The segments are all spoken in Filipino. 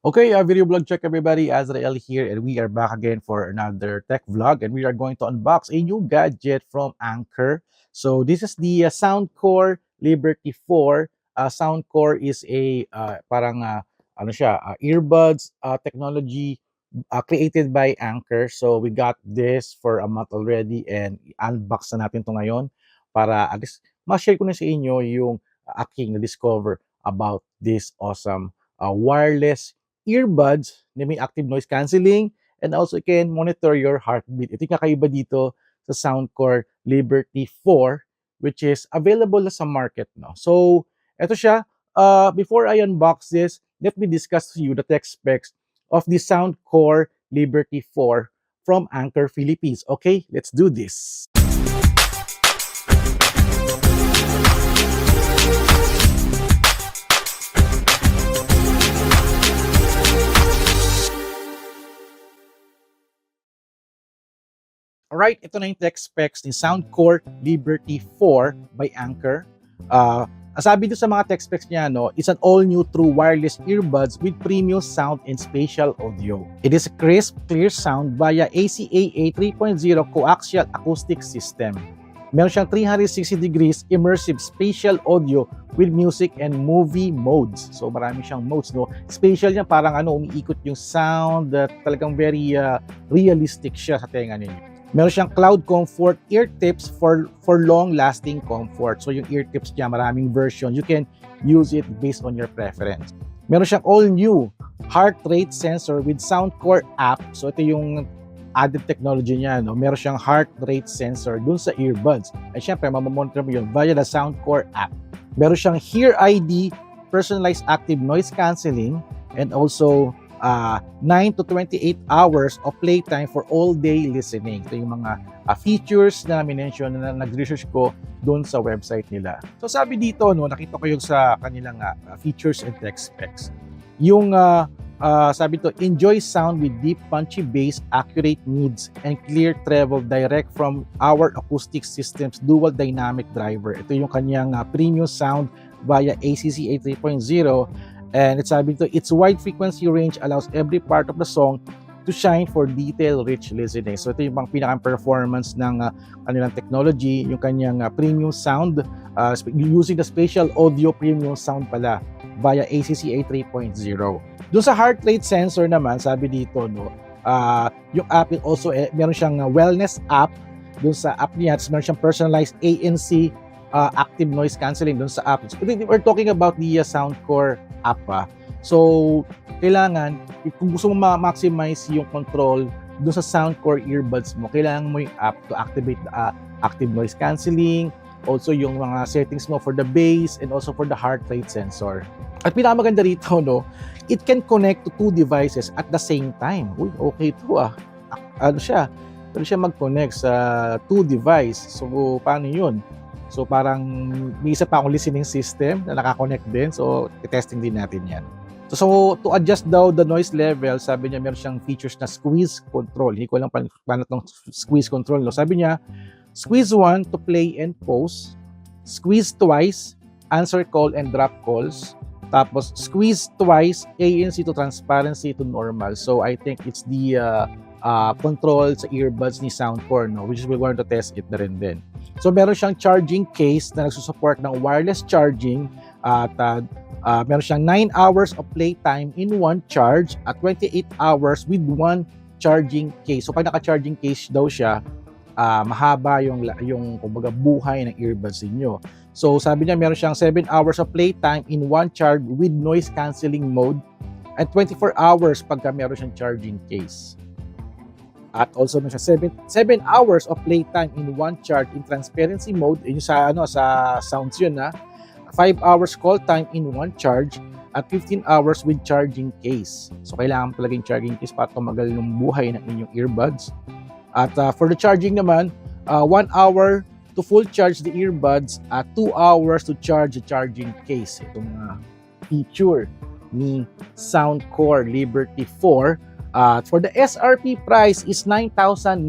Okay, video blog check everybody. Azrael here, and we are back again for another tech vlog, and we are going to unbox a new gadget from Anker. So this is the Soundcore Liberty 4. Soundcore is a parang ano siya, earbuds technology created by Anker. So we got this for a month already, and unbox na natin to ngayon para at least ma-share ko na sa inyo yung aking na-discover about this awesome wireless earbuds na may active noise cancelling, and also you can monitor your heartbeat. Ito yung kakaiba dito sa Soundcore Liberty 4, which is available na sa market. No? So, ito siya. Before I unbox this, let me discuss to you the tech specs of the Soundcore Liberty 4 from Anker Philippines. Okay, let's do this. Alright, ito na yung tech specs ni Soundcore Liberty 4 by Anker. Sabi dito sa mga tech specs niya, no, it's an all-new true wireless earbuds with premium sound and spatial audio. It is a crisp, clear sound via ACAA 3.0 coaxial acoustic system. Meron siyang 360 degrees immersive spatial audio with music and movie modes. So marami siyang modes, no. Spatial niya parang umiikot yung sound, talagang very realistic siya sa tenga ninyo. Meron siyang cloud comfort ear tips for long-lasting comfort. So yung ear tips niya, maraming version. You can use it based on your preference. Meron siyang all-new heart rate sensor with Soundcore app. So ito yung added technology niya. No? Meron siyang heart rate sensor dun sa earbuds. At syempre, mamamonitor mo yun via the Soundcore app. Meron siyang Hear ID, personalized active noise cancelling, and also 9 to 28 hours of playtime for all-day listening. Ito yung mga features na minention na nag-research ko doon sa website nila. So sabi dito, no, nakita ko yung sa kanilang features and tech specs. Yung sabi to, enjoy sound with deep punchy bass, accurate mids, and clear treble direct from our acoustic system's dual dynamic driver. Ito yung kanyang premium sound via ACCA 3.0. And it's sabi to, its wide frequency range allows every part of the song to shine for detail-rich listening. So ito yung pang pinaka-performance ng kanilang technology, yung kanyang premium sound, using the spatial audio premium sound pala via ACCA 3.0. Doon sa heart rate sensor naman, sabi dito, no, yung app also, meron siyang wellness app. Doon sa app niya, meron siyang personalized ANC active noise cancelling doon sa app. We're talking about the Soundcore app. So, kailangan, kung gusto mo ma-maximize yung control doon sa Soundcore earbuds mo, kailangan mo yung app to activate the active noise cancelling, also yung mga settings mo for the bass, and also for the heart rate sensor. At pinakamaganda rito, no, it can connect to two devices at the same time. Uy, okay to Ano siya? Pwede siya mag-connect sa two device. So, paano yun? So parang may isa pa akong listening system na nakakonect din. So i-testing din natin yan. So to adjust daw the noise level, sabi niya meron siyang features na squeeze control. Hindi ko lang paano itong squeeze control. No? Sabi niya, squeeze 1 to play and pause. Squeeze twice, answer call and drop calls. Tapos squeeze twice, ANC to transparency to normal. So I think it's the control sa earbuds ni Soundcore, no? Which is we're going to test it na rin din. So meron siyang charging case na nagsusupport ng wireless charging at meron siyang 9 hours of playtime in one charge at 28 hours with one charging case. So pag naka-charging case daw siya, mahaba yung kumbaga buhay ng earbuds niyo. So sabi niya meron siyang 7 hours of playtime in one charge with noise cancelling mode at 24 hours pagka meron siyang charging case. At also meron siya 7 hours of playtime in one charge in transparency mode. Yung sa sounds yun 5 hours call time in one charge at 15 hours with charging case. So kailangan talaga yung charging case para tumagal yung buhay ng inyong earbuds. At for the charging naman, 1 hour to full charge the earbuds at 2 hours to charge the charging case. Itong feature ni Soundcore Liberty 4. For the SRP price is 9,995.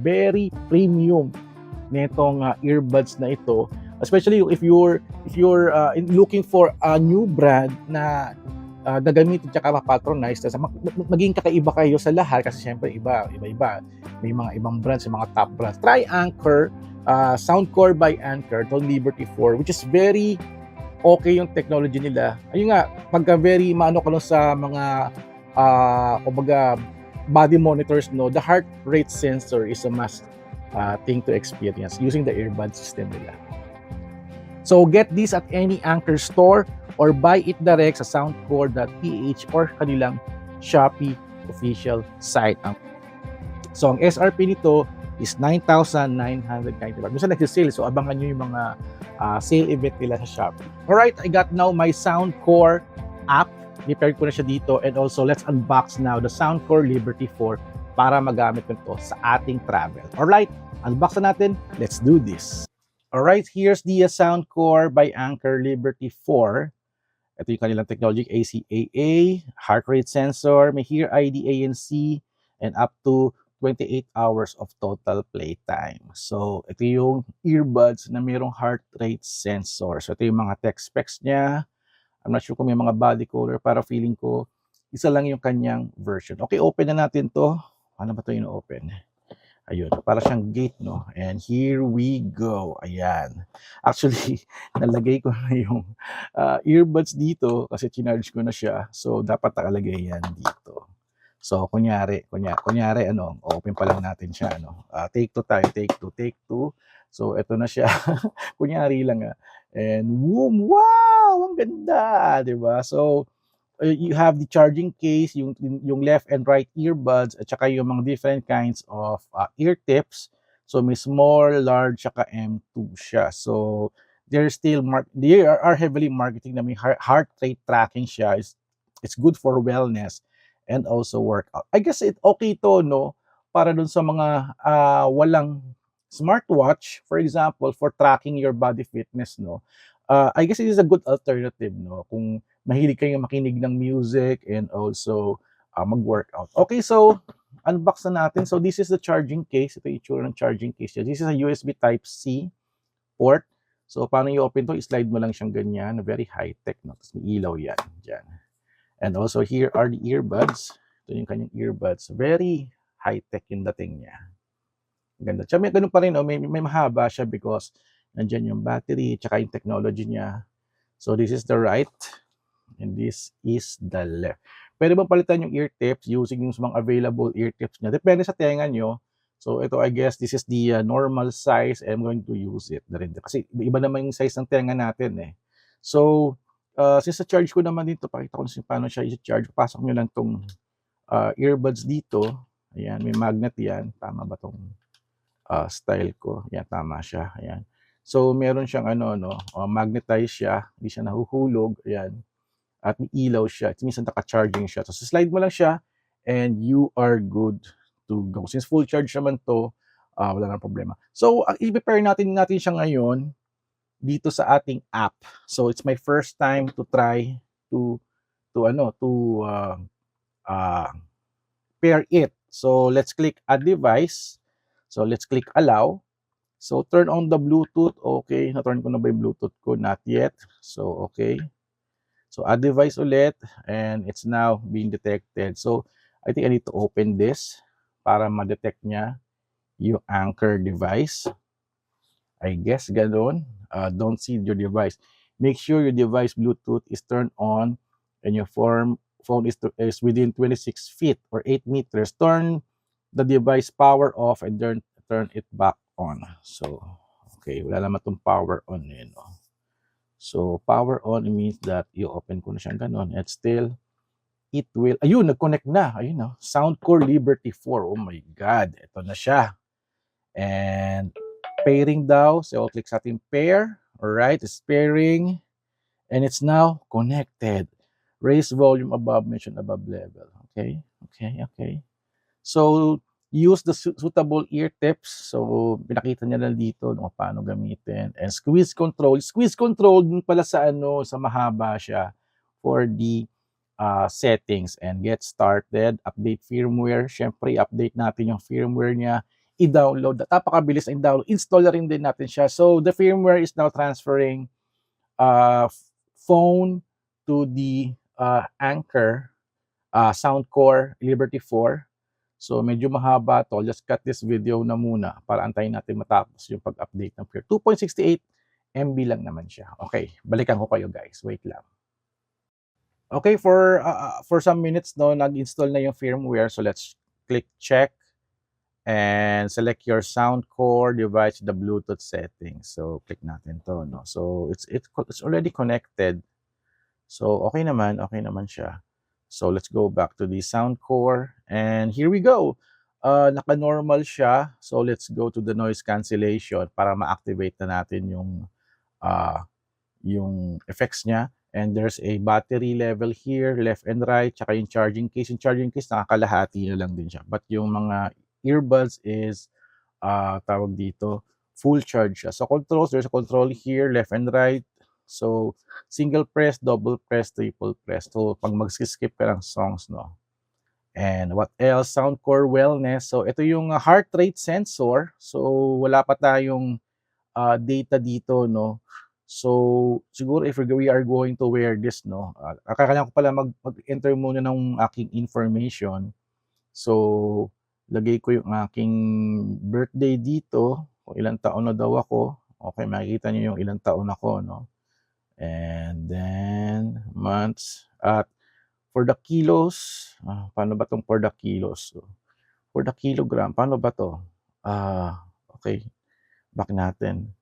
Very premium nitong earbuds na ito, especially if you're looking for a new brand na gagamitin tsaka mapatronize, tapos maging kakaiba kayo sa lahat kasi syempre iba-iba. May mga ibang brands, yung mga top brands. Try Anker, Soundcore by Anker, Tone Liberty 4, which is very okay yung technology nila. Ayun nga, pagka very maano ka lang sa mga kumbaga body monitors, no, the heart rate sensor is a must thing to experience using the earbud system nila. So get this at any Anker store or buy it direct sa soundcore.ph or kanilang Shopee official site. So ang SRP nito is 9,995. Minsan nag-sale, so abangan nyo yung mga sale event nila sa Shopee. Alright, I got now my Soundcore app. Prepared ko na siya dito, and also let's unbox now the Soundcore Liberty 4 para magamit ko ito sa ating travel. Alright, unbox na natin. Let's do this. Alright, here's the Soundcore by Anker Liberty 4. Ito yung kanilang technology, ACAA, heart rate sensor, may Hear ID ANC, and up to 28 hours of total playtime. So, ito yung earbuds na mayroong heart rate sensor. So, ito yung mga tech specs niya. I'm not sure kung may mga body color, para feeling ko isa lang yung kanyang version. Okay, open na natin to. Ano ba ito yung open? Ayun, para siyang gate, no? And here we go. Ayan. Actually, nalagay ko na yung earbuds dito kasi chinarge ko na siya. So, dapat nakalagay yan dito. So, kunyari, ano, open pa lang natin siya, ano. Take 2 tayo, take two. So, eto na siya. Kunyari lang, And, boom, wow! Ang ganda! Diba? So, you have the charging case, yung left and right earbuds, at saka yung mga different kinds of ear tips. So may small, large, saka M2 siya. So they are heavily marketing na may heart rate tracking siya. It's good for wellness and also workout. I guess okay to, no? Para dun sa mga walang smartwatch, for example, for tracking your body fitness, no? I guess it is a good alternative, no? Kung mahilig kayong makinig ng music and also mag-workout. Okay, so unbox na natin. So this is the charging case. Ito yung itsura ng charging case. This is a USB Type-C port. So paano i-open to? I-slide mo lang siyang ganyan. Very high-tech, no? Tapos may ilaw yan. Dyan. And also here are the earbuds. Ito yung kanyang earbuds. Very high-tech yung dating niya. Ganda. Tsaka may ganun pa rin, no? May mahaba siya because nandyan yung battery, tsaka yung technology niya. So this is the right. And this is the left. Pwede bang palitan yung ear tips using yung mga available ear tips niya? Depende sa tenga nyo. So ito, I guess, this is the normal size. I'm going to use it. Kasi iba naman yung size ng tenga natin, eh. So, since charge ko naman dito, pakita ko na paano siya i-charge. Pasok nyo lang tong earbuds dito. Ayan, may magnet yan. Tama ba tong style ko? Ayan, tama siya. Ayan. So, meron siyang magnetize siya. Hindi siya nahuhulog. Ayan. At may ilaw siya. It means naka-charging siya. So, slide mo lang siya and you are good to go. Since full charge naman to, wala nang problema. So, i-prepare natin siya ngayon dito sa ating app. So, it's my first time to try to pair it. So, let's click add device. So, let's click allow. So, turn on the Bluetooth. Okay, na-turn ko na ba yung Bluetooth ko? Not yet. So, okay. So, add device ulit, and it's now being detected. So, I think I need to open this para ma-detect niya yung Anker device. I guess ganun. Don't see your device. Make sure your device Bluetooth is turned on and your phone is within 26 feet or 8 meters. Turn the device power off and turn it back on. So, okay, wala naman itong power on yun. No? So, power on means that i-open ko na siyang ganon. And still, it will, ayun, nag-connect na. Ayun, no? Soundcore Liberty 4. Oh my God. Ito na siya. And, pairing daw. So, I'll click sa ating pair. Alright, it's pairing. And it's now connected. Raise volume above, mention above level. Okay, okay. So, use the suitable ear tips. So, pinakita niya na dito kung paano gamitin. And squeeze control. Squeeze control dun pala sa sa mahaba siya for the settings. And get started. Update firmware. Siyempre, update natin yung firmware niya. I-download. Napakabilis ang download. Install na rin din natin siya. So, the firmware is now transferring phone to the Anchor Soundcore Liberty 4. So medyo mahaba to. Just cut this video na muna para antayin natin matapos yung pag-update ng Pure. 2.68 MB lang naman siya. Okay, balikan ko kayo guys. Wait lang. Okay, for some minutes no, nag-install na yung firmware. So let's click check and select your Soundcore device, the Bluetooth settings. So click natin to, no. So it's already connected. So okay naman siya. So let's go back to the Soundcore and here we go. Naka-normal siya. So let's go to the noise cancellation para ma-activate na natin yung effects niya. And there's a battery level here, left and right, tsaka yung charging case. Yung charging case, nakakalahati na lang din siya. But yung mga earbuds is, tawag dito, full charge siya. So controls, there's a control here, left and right. So single press, double press, triple press. So pag mag-skip ka ng songs, no. And what else? Soundcore wellness. So ito yung heart rate sensor. So wala pa tayong data dito, no. So, siguro if we are going to wear this, no, kailangan ko pala mag-enter muna ng aking information. So, lagay ko yung aking birthday dito, kung ilang taon na daw ako. Okay, makikita niyo yung ilang taon ako, no. And then, months. At for the kilos, paano ba itong for the kilos? So, for the kilogram, paano ba to? Okay, back natin.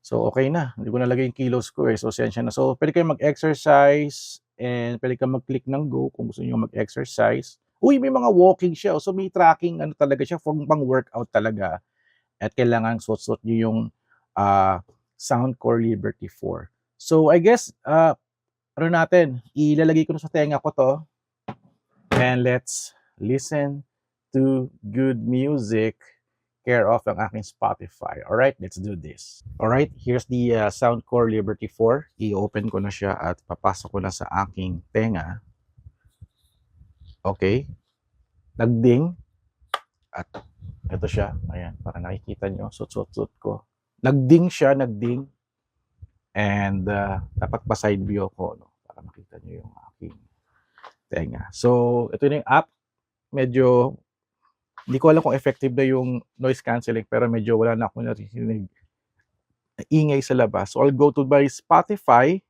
So, okay na. Hindi ko nalagay yung kilos ko eh. So, sensya na. So, pwede kayo mag-exercise and pwede kayo mag-click ng go kung gusto niyo mag-exercise. Uy, may mga walking siya. So, may tracking ano talaga siya for pang-workout talaga. At kailangan suot-suot niyo yung Soundcore Liberty 4. So, I guess, ano natin, ilalagay ko na sa tenga ko to. And let's listen to good music. Care of ang aking Spotify. Alright, let's do this. Alright, here's the Soundcore Liberty 4. I-open ko na siya at papasok ko na sa aking tenga. Okay. Nagding. At ito siya. Ayan, para nakikita nyo. Sut ko. Nagding siya, nagding. And dapat pa side view ko, no? Para makita nyo yung aking tenga. So, ito na yung app. Medyo hindi ko alam kung effective na yung noise cancelling pero medyo wala na ako narinig na ingay sa labas. So I'll go to my Spotify.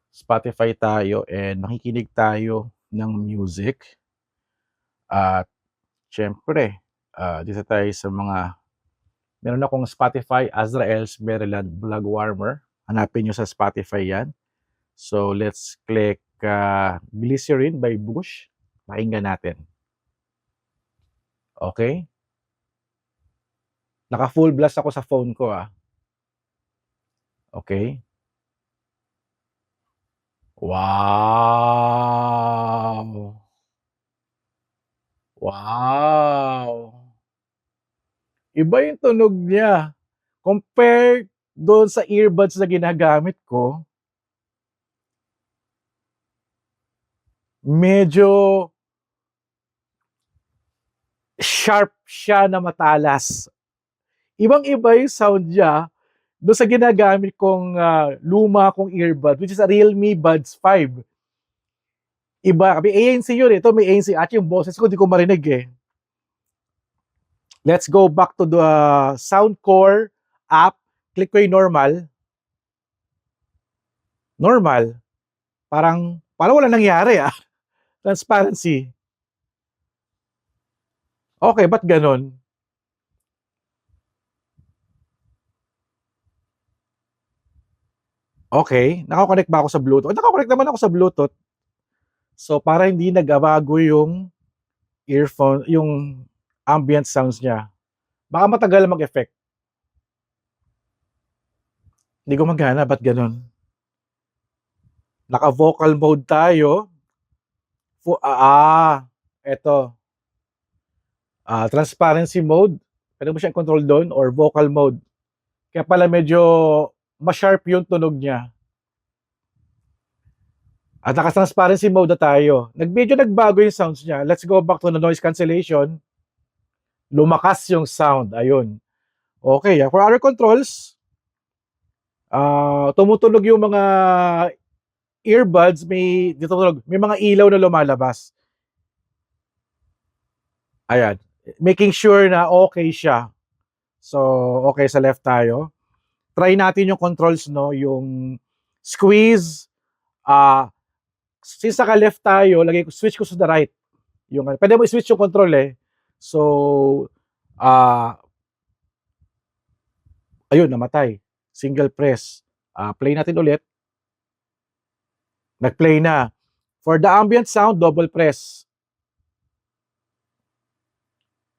Spotify tayo and makikinig tayo ng music. At syempre, dito tayo sa mga meron akong Spotify, Azrael's Maryland Vlog Warmer. Hanapin nyo sa Spotify yan. So let's click Glycerin by Bush. Pakinggan natin. Okay? Naka-full blast ako sa phone ko, Okay? Wow! Wow! Iba yung tunog niya. Compare doon sa earbuds na ginagamit ko, medyo sharp siya na matalas. Ibang-iba yung sound niya doon sa ginagamit kong luma kong earbud, which is a Realme Buds 5. Iba, may ANC yun eh. Ito may ANC. At yung boses ko, di ko marinig eh. Let's go back to the Soundcore app. Click ko yung normal. Normal. Parang wala nangyari Transparency. Okay, ba't ganon? Okay, nakakonect ba ako sa Bluetooth? Nakakonect naman ako sa Bluetooth. So, para hindi nagbago yung earphone, yung ambient sounds niya. Baka matagal mag-effect. Hindi ko magana, ba't ganon? Naka-vocal mode tayo. Eto. Transparency mode. Pwede mo siyang control doon or vocal mode. Kaya pala medyo ma-sharp yung tunog niya. At naka-transparency mode na tayo. Medyo nagbago yung sounds niya. Let's go back to the noise cancellation. Lumakas yung sound. Ayun. Okay. For other controls, tumutunog yung mga earbuds, may mga ilaw na lumalabas. Ayan. Making sure na okay siya. So, okay sa left tayo. Try natin yung controls, no? Yung squeeze. Since naka-left tayo, switch ko sa the right. Pwede mo i-switch yung control eh. So, ayun, namatay. Single press. Play natin ulit. Nag-play na. For the ambient sound, double press.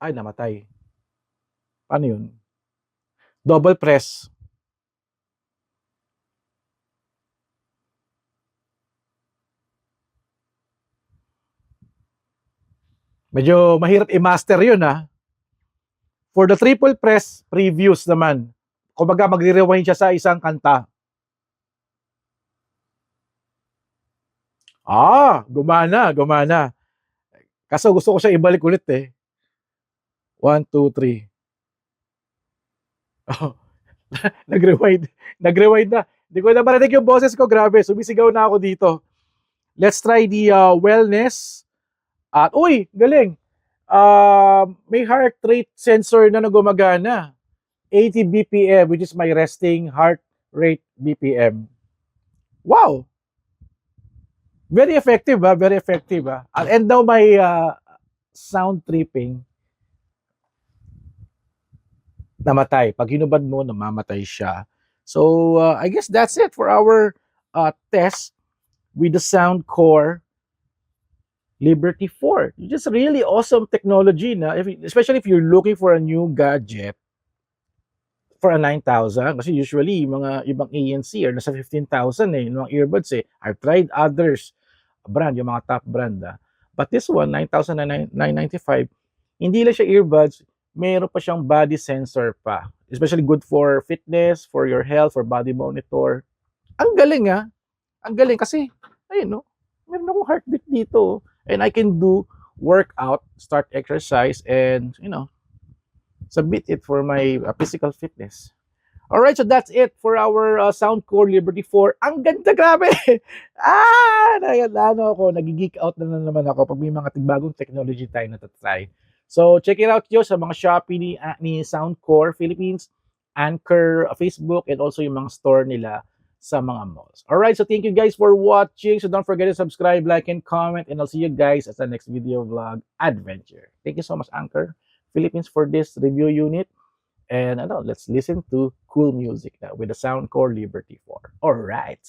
Ay, namatay. Paano yun? Double press. Medyo mahirap i-master yun, ha? For the triple press, previews naman. Kumbaga, magre-rewind siya sa isang kanta. Gumana. Kaso gusto ko siya ibalik ulit eh. 1, 2, 3. Oh, nag-rewind na. Hindi ko na marinig yung boses ko, grabe. Sumisigaw na ako dito. Let's try the wellness. At, uy, galing. May heart rate sensor na gumagana. 80 BPM, which is my resting heart rate BPM. Wow! Very effective, ha? Very effective, ha? And now my sound tripping, namatay. Pag hinubad mo, namamatay siya. So, I guess that's it for our test with the Soundcore Liberty 4. Just really awesome technology, na? Especially if you're looking for a new gadget for a 9,000. Kasi usually, mga ibang ANC are nasa 15,000 eh, yung mga earbuds eh. I've tried others brand, yung mga top brand. But this one, 9,995, hindi lang siya earbuds, mayroon pa siyang body sensor pa. Especially good for fitness, for your health, for body monitor. Ang galing Ang galing kasi, ayun no, meron akong heartbeat dito. And I can do workout, start exercise, and submit it for my physical fitness. Alright, so that's it for our Soundcore Liberty 4. Ang ganda, grabe! Nag-geek out na naman ako pag may mga bagong technology tayo na try. So, check it out yo sa mga Shopee ni Soundcore Philippines, Anchor, Facebook, and also yung mga store nila sa mga malls. Alright, so thank you guys for watching. So don't forget to subscribe, like, and comment, and I'll see you guys at the next video vlog adventure. Thank you so much, Anchor Philippines, for this review unit. And let's listen to cool music now with the Soundcore Liberty 4. All right.